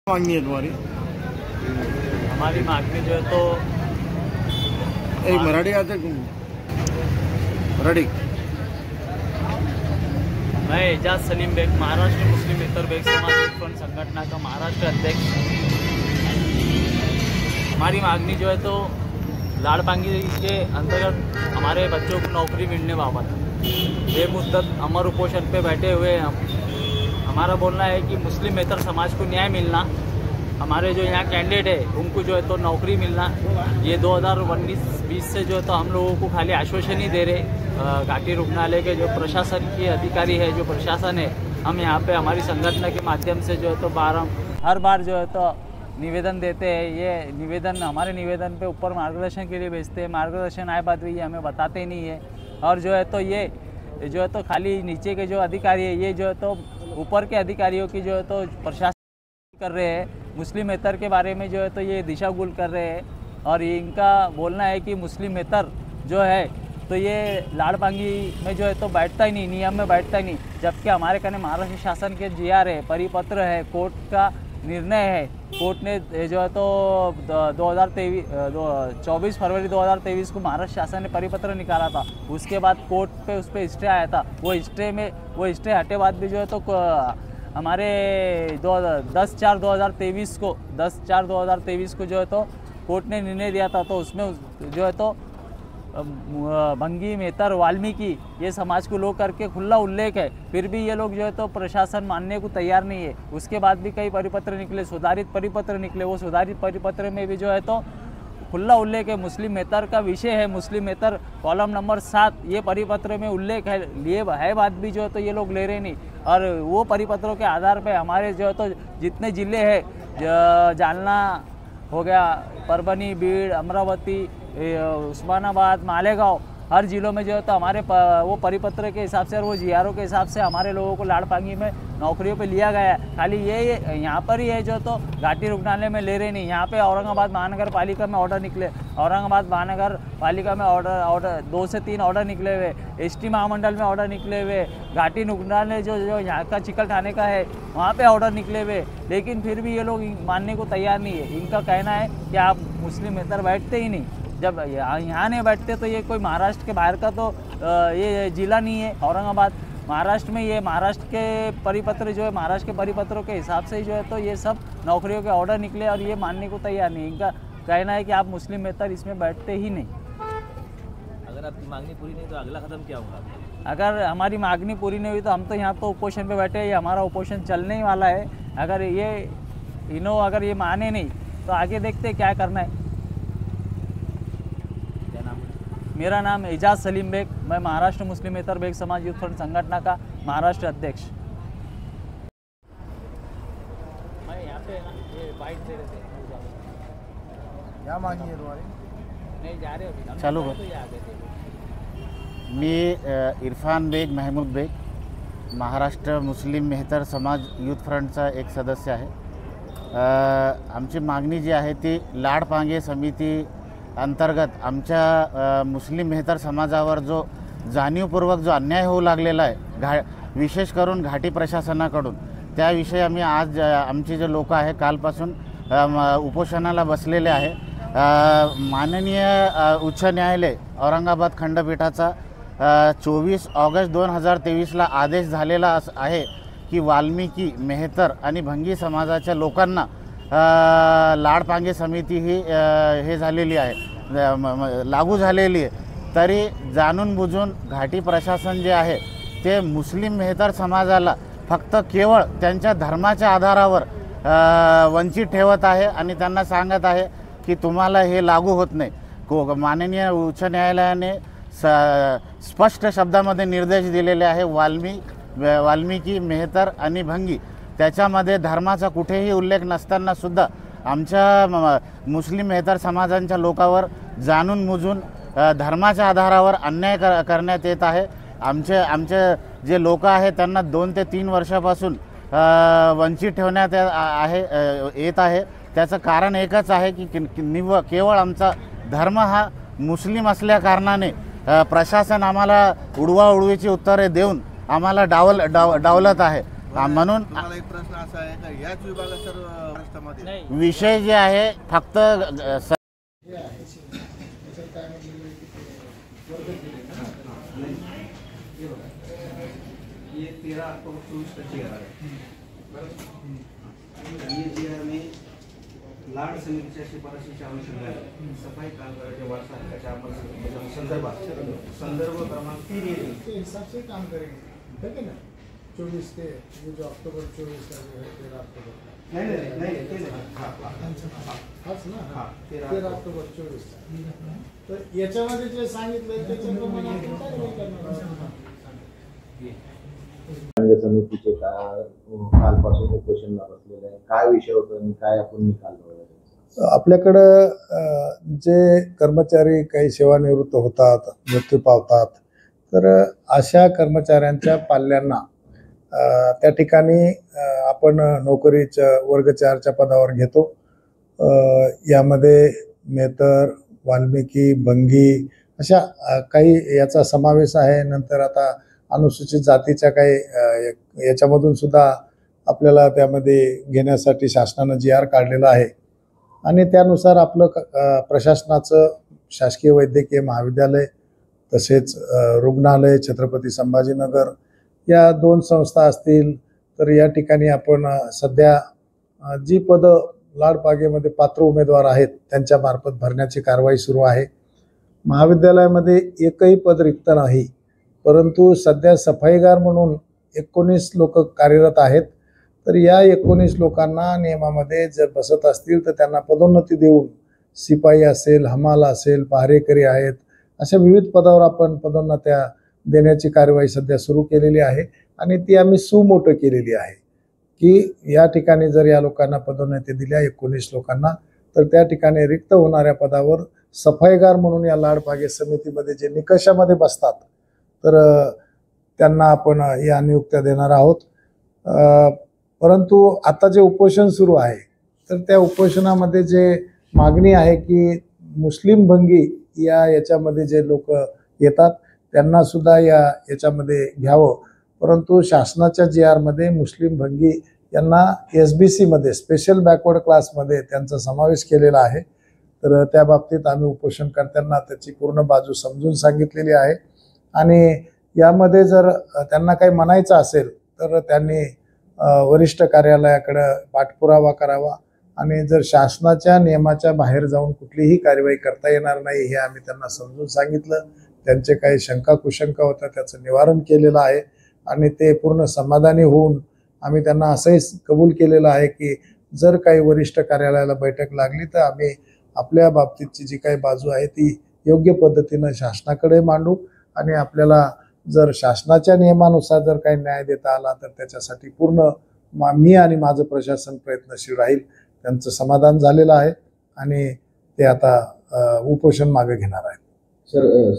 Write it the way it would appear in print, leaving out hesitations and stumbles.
मांगनी है तुम्हारी? हमारी मांगनी जो है तो एक मराठी आते मराठी। मैं एजाज सलीम बेग, महाराष्ट्र मुस्लिम मित्र बेग समाज फ्रंट संगठन का महाराष्ट्र अध्यक्ष। हमारी मांगनी जो है तो लाड़पांगी के अंतर्गत हमारे बच्चों को नौकरी मिलने बाबत बेमुद्दत अमर उपोषण पे बैठे हुए हम। हमारा बोलना है कि मुस्लिमेतर समाज को न्याय मिलना, हमारे जो यहाँ कैंडिडेट है उनको जो है तो नौकरी मिलना। ये 2019-20 से जो है तो हम लोगों को खाली आश्वासन ही दे रहे। घाटी रुग्णालय के जो प्रशासन के अधिकारी है, जो प्रशासन है, हम यहाँ पे हमारी संगठन के माध्यम से जो है तो हर बार जो है तो निवेदन देते हैं। ये निवेदन हमारे निवेदन पे ऊपर मार्गदर्शन के लिए भेजते हैं। मार्गदर्शन आए बाद भी ये हमें बताते ही नहीं है। और जो है तो ये जो है तो खाली नीचे के जो अधिकारी है, ये जो है तो ऊपर के अधिकारियों की जो है तो प्रशासन कर रहे हैं। मुस्लिमेतर के बारे में जो है तो ये दिशागुल कर रहे हैं। और ये इनका बोलना है कि मुस्लिमेतर जो है तो ये लाड़पांगी में जो है तो बैठता ही नहीं, नियम में बैठता ही नहीं। जबकि हमारे कहने महाराष्ट्र शासन के GR है, परिपत्र है, कोर्ट का निर्णय है। कोर्ट ने जो है तो 24 फरवरी 2023 को महाराष्ट्र शासन ने परिपत्र निकाला था। उसके बाद कोर्ट पे उस पर स्टे आया था। वो स्टे हटे बाद भी जो है तो हमारे 10/4/2023 को जो है तो कोर्ट ने निर्णय दिया था। तो उसमें जो है तो भंगी, मेहतर, वाल्मीकि ये समाज को लोग करके खुला उल्लेख है। फिर भी ये लोग जो है तो प्रशासन मानने को तैयार नहीं है। उसके बाद भी कई परिपत्र निकले, सुधारित परिपत्र निकले। वो सुधारित परिपत्र में भी जो है तो खुला उल्लेख है। मुस्लिमेतर का विषय है, मुस्लिमेतर कॉलम नंबर 7 ये परिपत्र में उल्लेख है, लिए है बात भी जो है तो ये लोग ले रहे नहीं। और वो परिपत्रों के आधार पर हमारे जो है तो जितने ज़िले हैं, जालना हो गया, परभनी, बीड़, अमरावती, उस्मानाबाद, मालेगांव, हर जिलों में जो है तो हमारे वो परिपत्र के हिसाब से और वो GRO के हिसाब से हमारे लोगों को लाड़पांगी में नौकरियों पे लिया गया है। खाली ये यहाँ पर ही है जो तो घाटी रुग्णालय में ले रहे नहीं। यहाँ पे औरंगाबाद महानगर पालिका में ऑर्डर निकले, औरंगाबाद महानगर पालिका में ऑर्डर 2 से 3 ऑर्डर निकले हुए, ST महामंडल में ऑर्डर निकले हुए, घाटी रुग्णालय जो यहाँ का चिकल ठाणे का है वहाँ पे ऑर्डर निकले हुए। लेकिन फिर भी ये लोग मानने को तैयार नहीं है। इनका कहना है कि आप मुस्लिमेतर बैठते ही नहीं। जब यहाँ नहीं बैठते तो ये कोई महाराष्ट्र के बाहर का तो ये जिला नहीं है औरंगाबाद। महाराष्ट्र में ये महाराष्ट्र के परिपत्र जो है, महाराष्ट्र के परिपत्रों के हिसाब से ही जो है तो ये सब नौकरियों के ऑर्डर निकले और ये मानने को तैयार नहीं। इनका कहना है कि आप मुस्लिमेतर इसमें बैठते ही नहीं। अगर आपकी मांगनी पूरी नहीं तो अगला कदम क्या होगा? अगर हमारी मांगनी पूरी नहीं हुई तो हम तो यहाँ तो उपोषण पे बैठे हैं। ये हमारा उपोषण चलने ही वाला है। अगर ये माने नहीं तो आगे देखते क्या करना है। मेरा नाम एजाज सलीम बेग, मैं महाराष्ट्र मुस्लिमेतर बेग समाज यूथ फ्रंट संगठन का महाराष्ट्र अध्यक्ष। मैं यहाँ पे ये बाइट दे रहे थे, क्या मांगी है तुम्हारी? नहीं जा रहे अभी चालू हो। तो ये आगे थे। मी इरफान बेग, महमूद बेग, महाराष्ट्र मुस्लिम मेहतर समाज यूथ फ्रंटचा एक सदस्य आहे। आमची मागणी जी आहे ती लाड़पांगे समिती अंतर्गत आमच्या मुस्लिम मेहतर समाजावर जो जाणीवपूर्वक जो अन्याय होऊ लागलेला आहे विशेष करून घाटी प्रशासनाकडून, त्याविषयी आम्ही आज आमचे जे लोक आहे कालपासून उपोषणाला बसलेले आहे। माननीय उच्च न्यायालय औरंगाबाद खंडपीठाचा 24 ऑगस्ट 2023ला आदेश झालेला आहे की वाल्मिकी, मेहतर आणि भंगी समाजाच्या लोकांना लाड़पांगे समिती ही हे झालेली आहे, लागू झालेली आहे। तरी जाणून बुजून घाटी प्रशासन जे आहे ते मुस्लिम मेहतर समाजाला फक्त केवळ त्यांच्या धर्माच्या आधारावर वंचित ठेवत आहे आणि त्यांना सांगत आहे की तुम्हाला हे लागू होत नाही। माननीय उच्च न्यायालयाने स्पष्ट शब्दामध्ये निर्देश दिलेले आहे। वाल्मिकी, मेहतर आणि भंगी त्याच्यामध्ये धर्माचा कुठेही उल्लेख नसताना सुद्धा आमच्या मुस्लिम मेहतर समाजांच्या लोकांवर जाणून बुजून धर्माच्या आधारावर अन्याय करण्यात येत आहे। आमचे जे लोक आहेत त्यांना 2 ते 3 वर्षापासून वंचित ठेवण्यात येत आहे। त्याचं कारण एकच आहे की केवळ आमचा धर्म हा मुस्लिम असल्या कारणाने प्रशासन आम्हाला उडवाउडवीची उत्तरे देऊन आम्हाला डावलत आहे. म्हणून तुम्हाला एक प्रश्न असा आहे का याच विभागात सर महाराष्ट्रामध्ये नहीं विषय जे आहे फक्त ये 13 अक्टूबर 24 का चेयर आहे. ये जे आम्ही लाड समितीच्या शिफारशीच्या अनुषंगाने सफाई कामगारांच्या वारसा हक्काच्या अंमलबजावणी संदर्भ क्रमांक 3 येईल. के हिसाब से काम करेंगे, ठीक है ना. 24 के ये जो अक्टूबर 24 का जो है 13 अक्टूबर नाही ते नाही. हाच ना. हा, 13 अक्टूबर 24 तर याच्यामध्ये जे सांगितलं त्याच्याप्रमाणे आपण कारवाई करणार. संघ समितीचे कालपासून उपोषणला बसलेले आहे. काय विषय होता आणि काय आपण निकाल लावला? आपल्याकडं जे कर्मचारी काही सेवानिवृत्त होतात, मृत्यू पावतात, तर अशा कर्मचाऱ्यांच्या पाल्यांना त्या ठिकाणी आपण नोकरीच्या वर्ग 4च्या पदावर घेतो. यामध्ये मेहतर, वाल्मिकी, भंगी अशा काही याचा समावेश आहे. नंतर आता अनुसूचित जातीच्या काही याच्यामधून सुद्धा आपल्याला त्यामध्ये घेण्यासाठी शासनानं GR काढलेला आहे आणि त्यानुसार आपलं प्रशासनाचं शासकीय वैद्यकीय महाविद्यालय तसेच रुग्णालय छत्रपती संभाजीनगर या 2 संस्था असतील. तर या ठिकाणी आपण सध्या जी पदं लाडपागेमध्ये पात्र उमेदवार आहेत त्यांच्या मार्फत भरण्याची कारवाई सुरू आहे. महाविद्यालयामध्ये एकही पद रिक्त नाही, परंतु सध्या सफाईगार म्हणून 19 लोक कार्यरत आहेत. तर या 19 लोकांना नियमामध्ये जर बसत असतील तर त्यांना पदोन्नती देऊन शिपाई असेल, हमाल असेल, पहारेकरी आहेत, अशा विविध पदावर आपण पदोन्नत्या देण्याची कारवाई सध्या सुरू केलेली आहे आणि ती आम्ही सुमोटो केलेली आहे की या ठिकाणी जर या लोकांना पदोन्नती दिल्या 19 लोकांना तर त्या ठिकाणी रिक्त होणाऱ्या पदावर सफाईगार म्हणून या लाडपागे समितीमध्ये जे निकषामध्ये बसतात तर त्यांना आपण या नियुक्त्या देणार आहोत. परंतु आता जे उपोषण सुरू आहे तर त्या उपोषणामध्ये जे मागणी आहे की मुस्लिम भंगी याच्यामध्ये जे लोक येतात त्यांना सुद्धा याच्यामध्ये घ्यावं. परंतु शासनाच्या GR मध्ये मुस्लिम भंगी यांना SBC मध्ये स्पेशल बॅकवर्ड क्लासमध्ये त्यांचा समावेश केलेला आहे. तर त्या बाबतीत आम्ही उपोषणकर्त्यांना त्याची पूर्ण बाजू समजून सांगितलेली आहे आणि यामध्ये जर त्यांना काही म्हणायचं असेल तर त्यांनी वरिष्ठ कार्यालयाकडे पाठपुरावा करावा आणि जर शासनाच्या नियमाच्या बाहेर जाऊन कुठलीही कार्यवाही करता येणार नाही हे आम्ही त्यांना समजून सांगितलं. त्यांचे काही शंका कुशंका होत्या त्याचं निवारण केलेलं आहे आणि ते पूर्ण समाधानी होऊन आम्ही त्यांना असंही कबूल केलेलं आहे की जर काही वरिष्ठ कार्यालयाला बैठक लागली तर आम्ही आपल्या बाबतीतची जी काही बाजू आहे ती योग्य पद्धतीनं शासनाकडे मांडू आणि आपल्याला जर शासनाच्या नियमानुसार जर काही न्याय देता आला तर त्याच्यासाठी पूर्ण मी आणि माझं प्रशासन प्रयत्नशील राहील. त्यांचं समाधान झालेलं आहे आणि ते आता उपोषण मागे घेणार आहेत. सर